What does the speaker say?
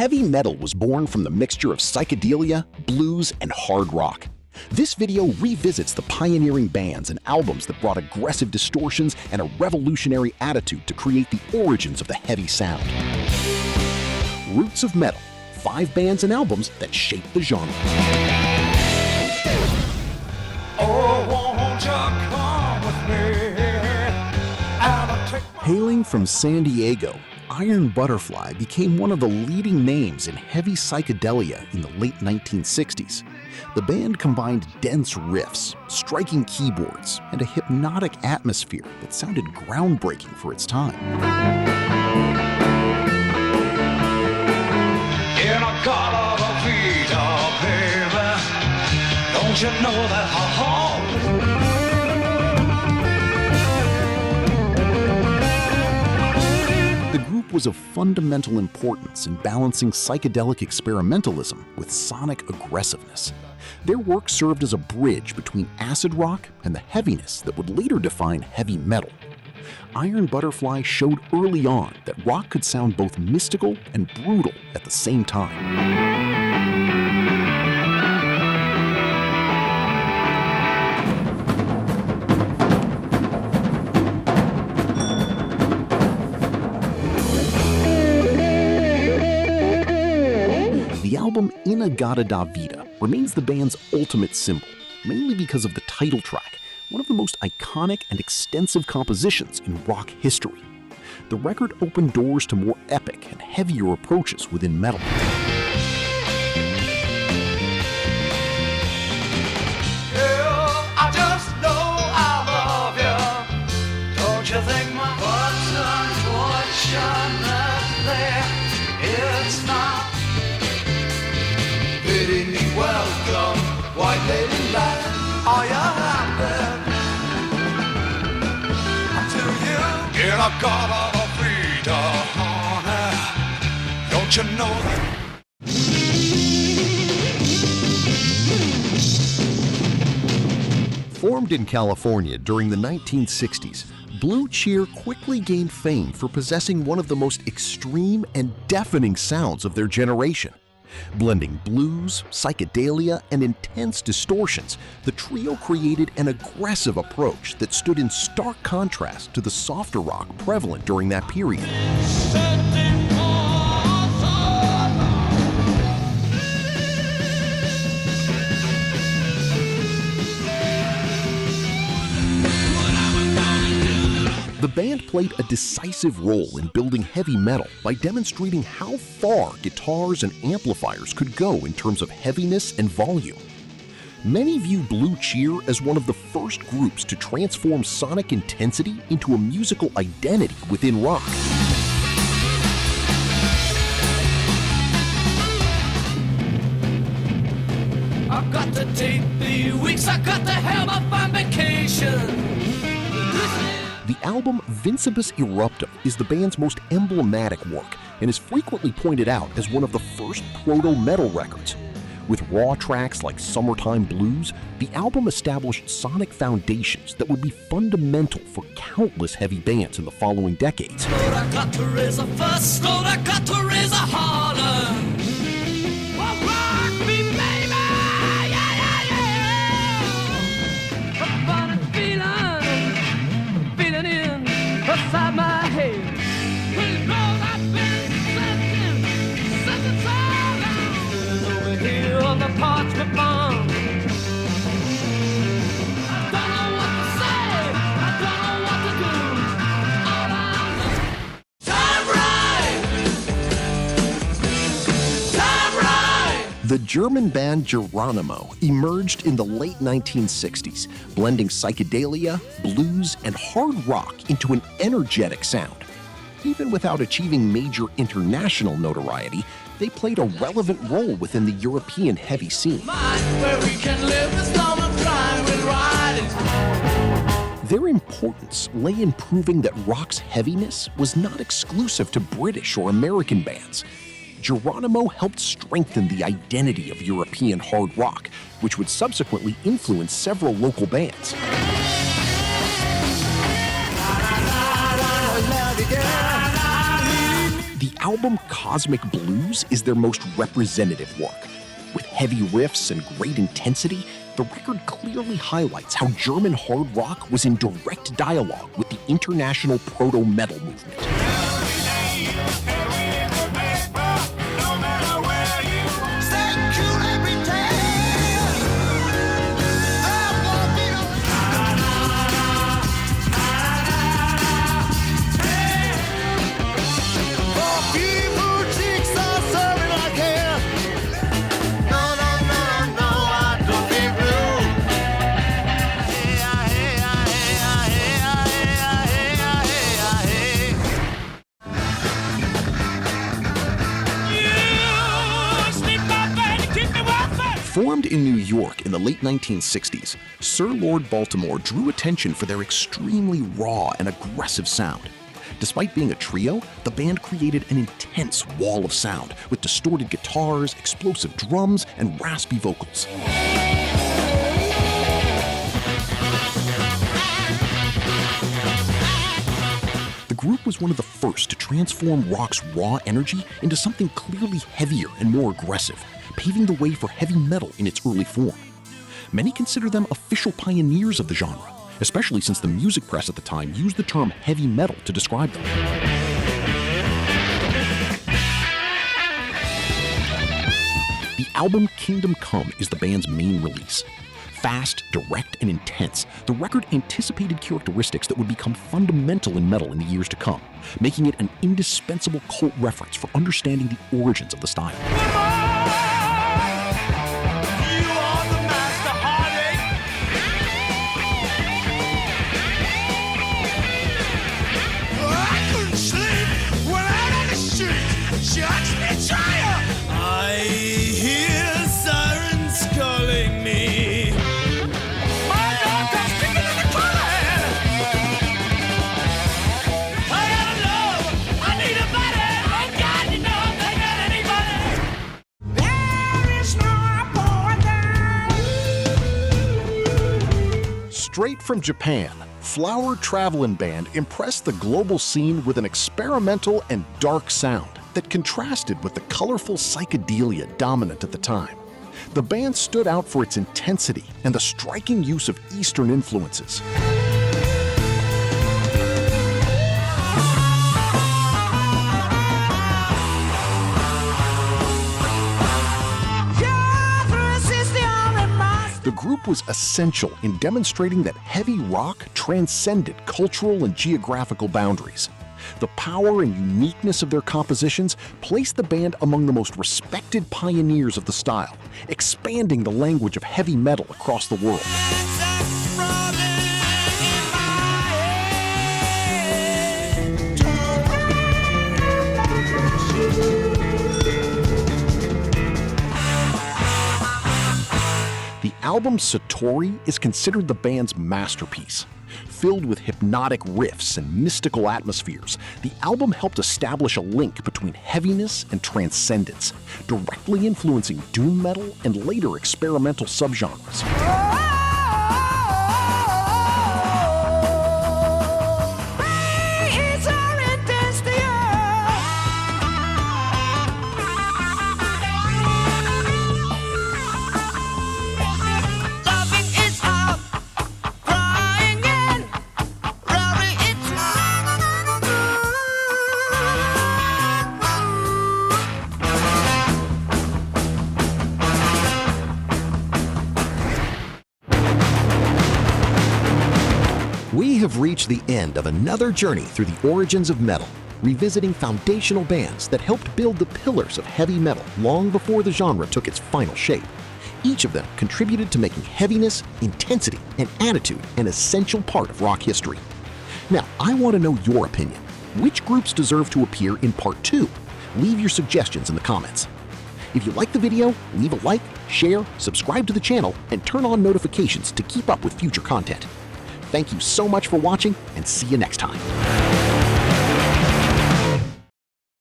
Heavy metal was born from the mixture of psychedelia, blues, and hard rock. This video revisits the pioneering bands and albums that brought aggressive distortions and a revolutionary attitude to create the origins of the heavy sound. Roots of Metal, 5 bands and albums that shaped the genre. Oh, won't you come with me? Hailing from San Diego, Iron Butterfly became one of the leading names in heavy psychedelia in the late 1960s. The band combined dense riffs, striking keyboards, and a hypnotic atmosphere that sounded groundbreaking for its time. In-A-Gadda-Da-Vida, baby. Don't you know that? The group was of fundamental importance in balancing psychedelic experimentalism with sonic aggressiveness. Their work served as a bridge between acid rock and the heaviness that would later define heavy metal. Iron Butterfly showed early on that rock could sound both mystical and brutal at the same time. The album In-A-Gadda-Da-Vida remains the band's ultimate symbol, mainly because of the title track, one of the most iconic and extensive compositions in rock history. The record opened doors to more epic and heavier approaches within metal. I just know I love you. Don't you think my heart's unfortunately it's not bidding me welcome, white lady land. Are you happy? To you, In-A-Gadda-Da-Vida, honey. Don't you know that? Formed in California during the 1960s, Blue Cheer quickly gained fame for possessing one of the most extreme and deafening sounds of their generation. Blending blues, psychedelia, and intense distortions, the trio created an aggressive approach that stood in stark contrast to the softer rock prevalent during that period. The band played a decisive role in building heavy metal by demonstrating how far guitars and amplifiers could go in terms of heaviness and volume. Many view Blue Cheer as one of the first groups to transform sonic intensity into a musical identity within rock. I've got to take the weeks, I got to have a fun vacation. The album Vincebus Eruptum is the band's most emblematic work and is frequently pointed out as one of the first proto-metal records. With raw tracks like Summertime Blues, the album established sonic foundations that would be fundamental for countless heavy bands in the following decades. Lord, I got to raise a fuss, Lord, I got to raise a holler. Well, rock me, baby, yeah, yeah, yeah. A funny feeling inside my head. Well, Lord, I've been since so long. Over here on the parchment farm. I don't know what to say, I don't know what to do. All I know, time right. The German band JERONIMO emerged in the late 1960s, blending psychedelia, blues, and hard rock into an energetic sound. Even without achieving major international notoriety, they played a relevant role within the European heavy scene. Their importance lay in proving that rock's heaviness was not exclusive to British or American bands. Geronimo helped strengthen the identity of European hard rock, which would subsequently influence several local bands. The album Cosmic Blues is their most representative work. With heavy riffs and great intensity, the record clearly highlights how German hard rock was in direct dialogue with the international proto-metal movement. Formed in New York in the late 1960s, Sir Lord Baltimore drew attention for their extremely raw and aggressive sound. Despite being a trio, the band created an intense wall of sound with distorted guitars, explosive drums, and raspy vocals. The group was one of the first to transform rock's raw energy into something clearly heavier and more aggressive, paving the way for heavy metal in its early form. Many consider them official pioneers of the genre, especially since the music press at the time used the term heavy metal to describe them. The album Kingdom Come is the band's main release. Fast, direct, and intense, the record anticipated characteristics that would become fundamental in metal in the years to come, making it an indispensable cult reference for understanding the origins of the style. I hear sirens calling me. My dog comes sticking in the corner. I gotta love, I need a buddy. Oh God, you know I'm thinking anybody. There is no border. Straight from Japan, Flower TRAVELLIN Band impressed the global scene with an experimental and dark sound that contrasted with the colorful psychedelia dominant at the time. The band stood out for its intensity and the striking use of Eastern influences. The group was essential in demonstrating that heavy rock transcended cultural and geographical boundaries. The power and uniqueness of their compositions placed the band among the most respected pioneers of the style, expanding the language of heavy metal across the world. The album Satori is considered the band's masterpiece. Filled with hypnotic riffs and mystical atmospheres, the album helped establish a link between heaviness and transcendence, directly influencing doom metal and later experimental subgenres. We have reached the end of another journey through the origins of metal, revisiting foundational bands that helped build the pillars of heavy metal long before the genre took its final shape. Each of them contributed to making heaviness, intensity, and attitude an essential part of rock history. Now, I want to know your opinion. Which groups deserve to appear in Part 2? Leave your suggestions in the comments. If you like the video, leave a like, share, subscribe to the channel, and turn on notifications to keep up with future content. Thank you so much for watching, and see you next time.